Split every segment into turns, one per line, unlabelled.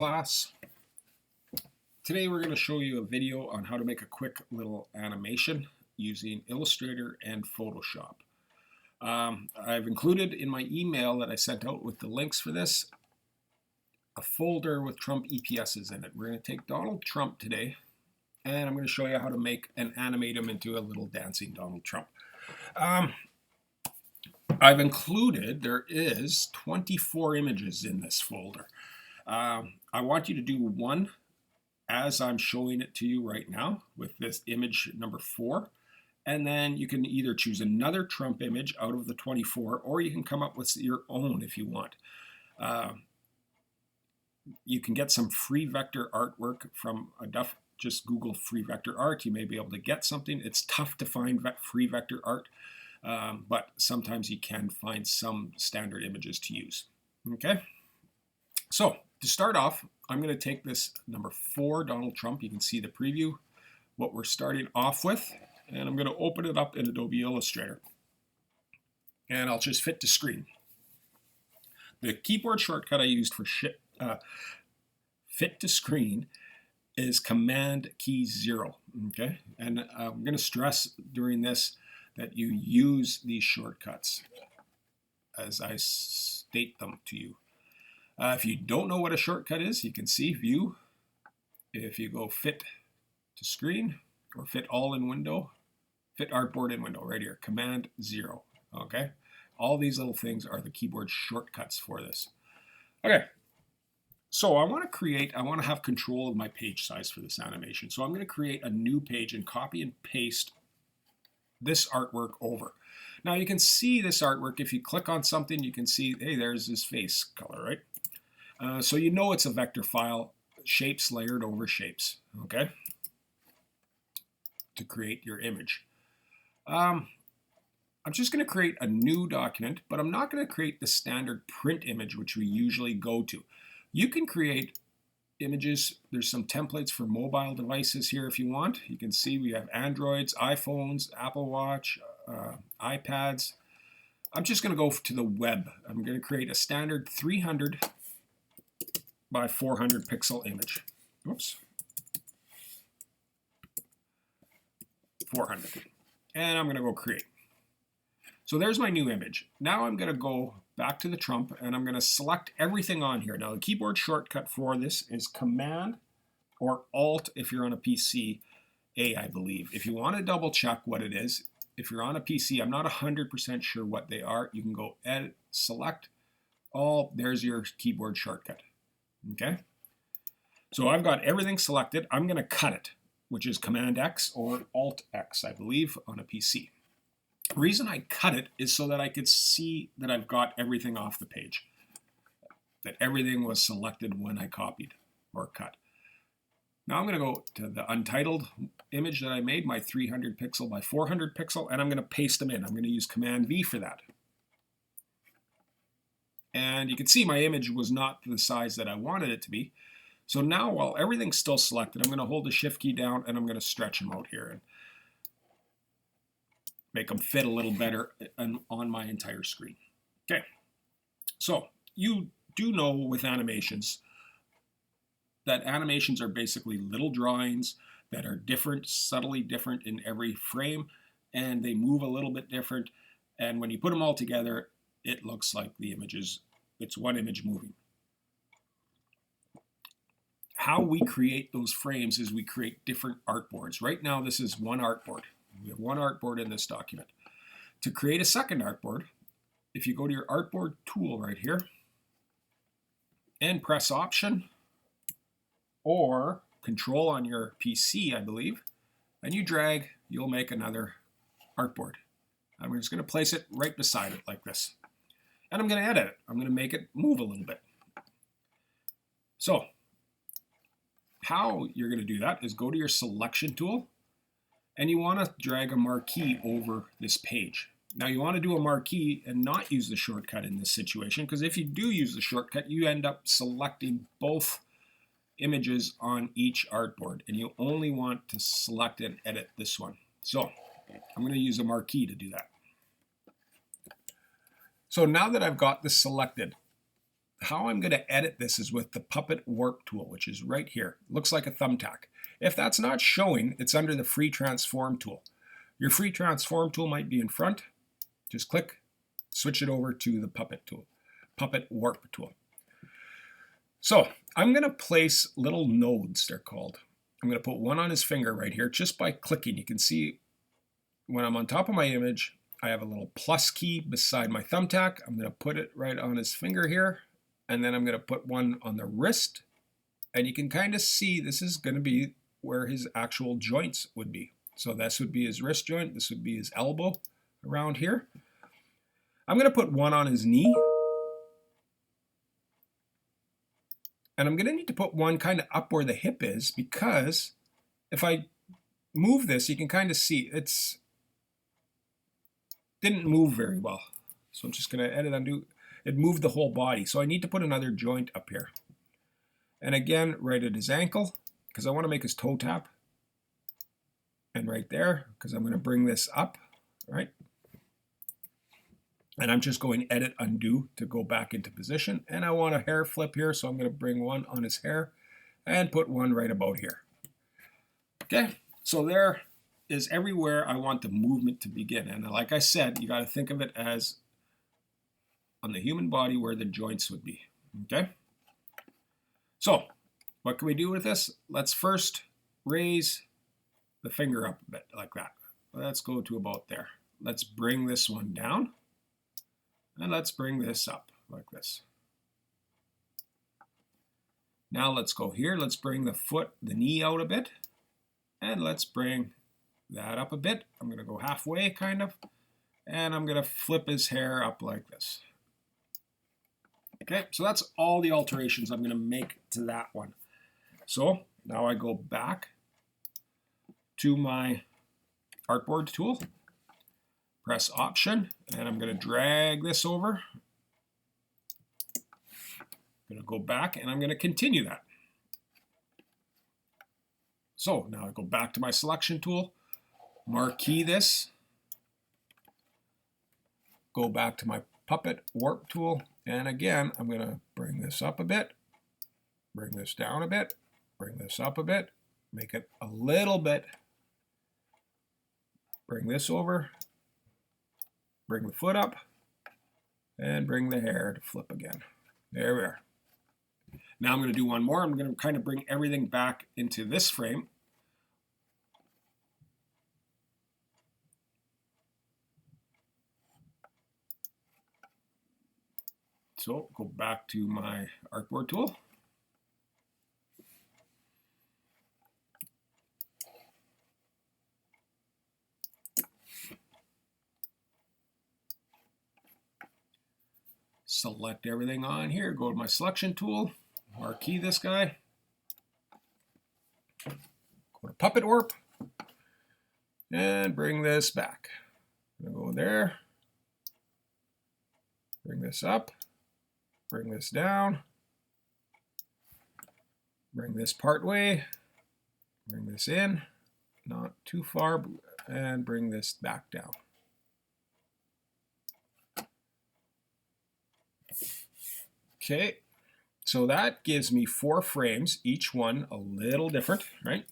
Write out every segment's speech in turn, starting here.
Class. Today we're going to show you a video on how to make a quick little animation using Illustrator and Photoshop. I've included in my email that I sent out with the links for this a folder with Trump EPSs in it. We're going to take Donald Trump today and I'm going to show you how to make and animate him into a little dancing Donald Trump. I've included, there is 24 images in this folder. I want you to do one as I'm showing it to you right now with this image number 4. And then you can either choose another Trump image out of the 24, or you can come up with your own if you want. You can get some free vector artwork from just Google free vector art. You may be able to get something. It's tough to find free vector art, but sometimes you can find some standard images to use. Okay, so to start off, I'm going to take this number 4 Donald Trump. You can see the preview, what we're starting off with, and I'm going to open it up in Adobe Illustrator. And I'll just fit to screen. The keyboard shortcut I used for fit to screen is Command key 0. Okay, and I'm going to stress during this that you use these shortcuts as I state them to you. If you don't know what a shortcut is, you can see View. If you go Fit to Screen or Fit All in Window, Fit Artboard in Window right here, Command 0. Okay, all these little things are the keyboard shortcuts for this. Okay, so I want to have control of my page size for this animation. So I'm going to create a new page and copy and paste this artwork over. Now you can see this artwork. If you click on something, you can see, hey, there's his face color, right? So you know it's a vector file, shapes layered over shapes, okay, to create your image. I'm just going to create a new document, but I'm not going to create the standard print image, which we usually go to. You can create images. There's some templates for mobile devices here if you want. You can see we have Androids, iPhones, Apple Watch, iPads. I'm just going to go to the web. I'm going to create a standard 300 by 400 pixel image. Whoops. 400. And I'm going to go create. So there's my new image. Now I'm going to go back to the Trump and I'm going to select everything on here. Now the keyboard shortcut for this is Command or Alt if you're on a PC, A, I believe. If you want to double check what it is, if you're on a PC, I'm not 100% sure what they are. You can go Edit, Select, All. There's your keyboard shortcut. Okay, so I've got everything selected. I'm going to cut it, which is Command X or Alt X, I believe, on a PC. The reason I cut it is so that I could see that I've got everything off the page, that everything was selected when I copied or cut. Now I'm going to go to the untitled image that I made, my 300 pixel by 400 pixel, and I'm going to paste them in. I'm going to use Command V for that. And you can see my image was not the size that I wanted it to be. So now while everything's still selected, I'm going to hold the Shift key down and I'm going to stretch them out here and make them fit a little better on my entire screen. Okay, so you do know with animations that animations are basically little drawings that are different, subtly different in every frame, and they move a little bit different. And when you put them all together, it looks like the images, it's one image moving. How we create those frames is we create different artboards. Right now, this is one artboard. We have one artboard in this document. To create a second artboard, if you go to your artboard tool right here and press Option or Control on your PC, I believe, and you drag, you'll make another artboard. I'm just going to place it right beside it like this. And I'm going to edit it. I'm going to make it move a little bit. So how you're going to do that is go to your selection tool and you want to drag a marquee over this page. Now you want to do a marquee and not use the shortcut in this situation, because if you do use the shortcut, you end up selecting both images on each artboard and you only want to select and edit this one. So I'm going to use a marquee to do that. So now that I've got this selected, how I'm going to edit this is with the Puppet Warp tool, which is right here. Looks like a thumbtack. If that's not showing, it's under the Free Transform tool. Your Free Transform tool might be in front. Just click, switch it over to the Puppet tool, Puppet Warp tool. So I'm going to place little nodes, they're called. I'm going to put one on his finger right here just by clicking. You can see when I'm on top of my image, I have a little plus key beside my thumbtack. I'm going to put it right on his finger here, and then I'm going to put one on the wrist. And you can kind of see this is going to be where his actual joints would be. So this would be his wrist joint. This would be his elbow around here. I'm going to put one on his knee. And I'm going to need to put one kind of up where the hip is, because if I move this, you can kind of see it's didn't move very well. So I'm just going to edit undo. It moved the whole body. So I need to put another joint up here. And again, right at his ankle, because I want to make his toe tap. And right there, because I'm going to bring this up, right? And I'm just going edit undo to go back into position. And I want a hair flip here, so I'm going to bring one on his hair and put one right about here. Okay, so there is everywhere I want the movement to begin. And like I said, you got to think of it as on the human body where the joints would be. Okay, so what can we do with this? Let's first raise the finger up a bit like that. Let's go to about there. Let's bring this one down. And let's bring this up like this. Now let's go here. Let's bring the knee out a bit. And let's bring that up a bit. I'm going to go halfway kind of. And I'm going to flip his hair up like this. Okay, so that's all the alterations I'm going to make to that one. So now I go back to my artboard tool. Press Option, and I'm going to drag this over. I'm going to go back, and I'm going to continue that. So now I go back to my selection tool, marquee this, go back to my Puppet Warp tool, and again, I'm going to bring this up a bit, bring this down a bit, bring this up a bit, make it a little bit, bring this over, bring the foot up, and bring the hair to flip again. There we are. Now I'm going to do one more. I'm going to kind of bring everything back into this frame. So go back to my artboard tool. Select everything on here, go to my selection tool, marquee this guy, go to Puppet Warp, and bring this back. I'm gonna go there, bring this up, bring this down, bring this part way, bring this in, not too far, and bring this back down. Okay, so that gives me 4 frames, each one a little different, right?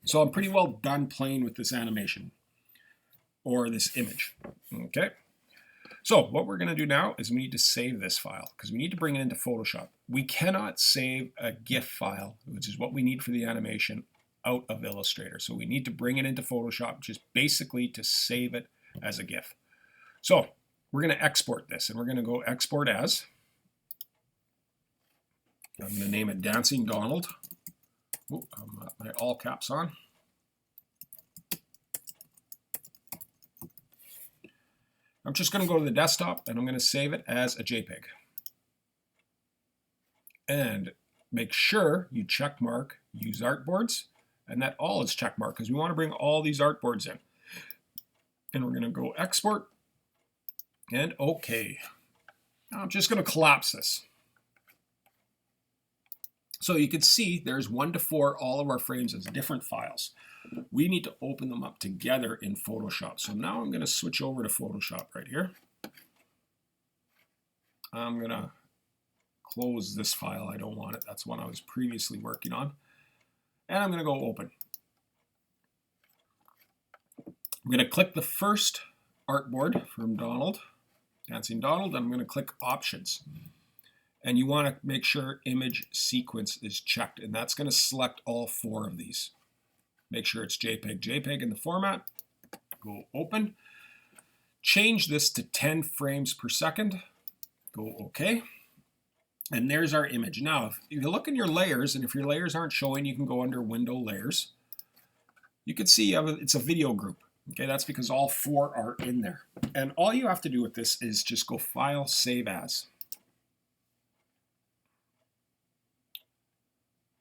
So I'm pretty well done playing with this animation or this image. Okay, so what we're going to do now is we need to save this file because we need to bring it into Photoshop. We cannot save a GIF file, which is what we need for the animation, out of Illustrator. So we need to bring it into Photoshop just basically to save it as a GIF. So we're going to export this, and we're going to go export as. I'm going to name it Dancing Donald. Oh, I've got my all caps on. I'm just going to go to the desktop, and I'm going to save it as a JPEG. And make sure you check mark Use Artboards, and that all is check mark because we want to bring all these artboards in. And we're going to go Export. And OK. Now I'm just going to collapse this. So you can see there's 1 to 4, all of our frames as different files. We need to open them up together in Photoshop. So now I'm going to switch over to Photoshop right here. I'm going to close this file. I don't want it. That's one I was previously working on. And I'm going to go open. I'm going to click the first artboard from Donald, Dancing Donald, and I'm going to click Options. And you want to make sure Image Sequence is checked, and that's going to select all 4 of these. Make sure it's JPEG, JPEG in the format. Go Open. Change this to 10 frames per second. Go OK. And there's our image. Now, if you look in your layers, and if your layers aren't showing, you can go under Window Layers. You can see it's a video group. Okay, that's because all 4 are in there. And all you have to do with this is just go File, Save As.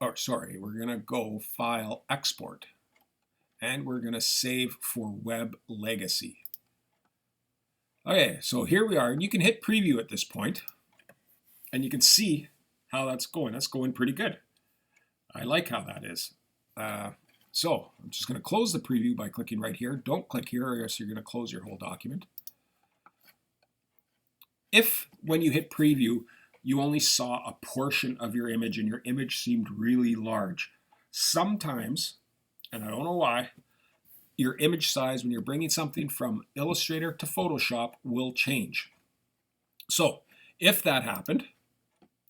Or sorry, we're going to go File, Export. And we're going to save for Web Legacy. Okay, so here we are. And you can hit Preview at this point. And you can see how that's going. That's going pretty good. I like how that is. So I'm just going to close the preview by clicking right here. Don't click here or else you're going to close your whole document. If when you hit preview, you only saw a portion of your image and your image seemed really large, sometimes, and I don't know why, your image size when you're bringing something from Illustrator to Photoshop will change. So if that happened,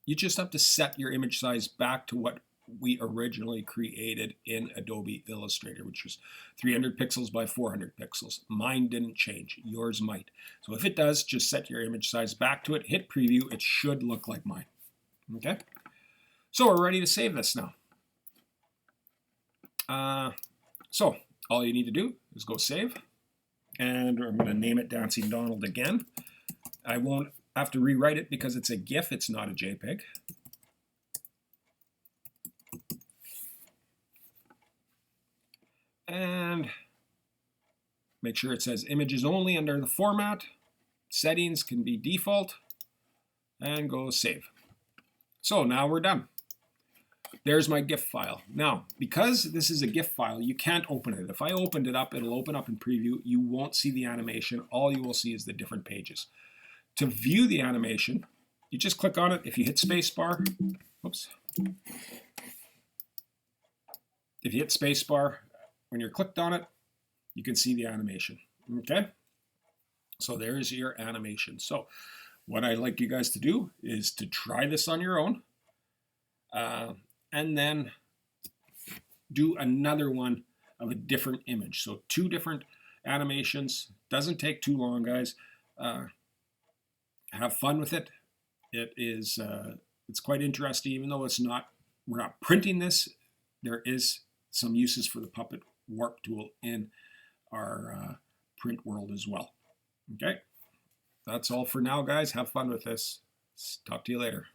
you just have to set your image size back to what we originally created in Adobe Illustrator, which was 300 pixels by 400 pixels. Mine didn't change. Yours might. So if it does, just set your image size back to it, hit preview. It should look like mine. Okay? So we're ready to save this now. So all you need to do is go save. And I'm going to name it Dancing Donald again. I won't have to rewrite it because it's a GIF. It's not a JPEG. And make sure it says images only under the format. Settings can be default. And go save. So now we're done. There's my GIF file. Now, because this is a GIF file, you can't open it. If I opened it up, it'll open up in preview. You won't see the animation. All you will see is the different pages. To view the animation, you just click on it. If you hit spacebar, oops. If you hit spacebar, when you're clicked on it, you can see the animation. Okay? So there's your animation. So what I'd like you guys to do is to try this on your own. And then do another one of a different image. So 2 different animations. Doesn't take too long, guys. Have fun with it. It's quite interesting, even though we're not printing this. There is some uses for the Puppet Warp tool in our print world as well. Okay, that's all for now, guys. Have fun with this. Talk to you later.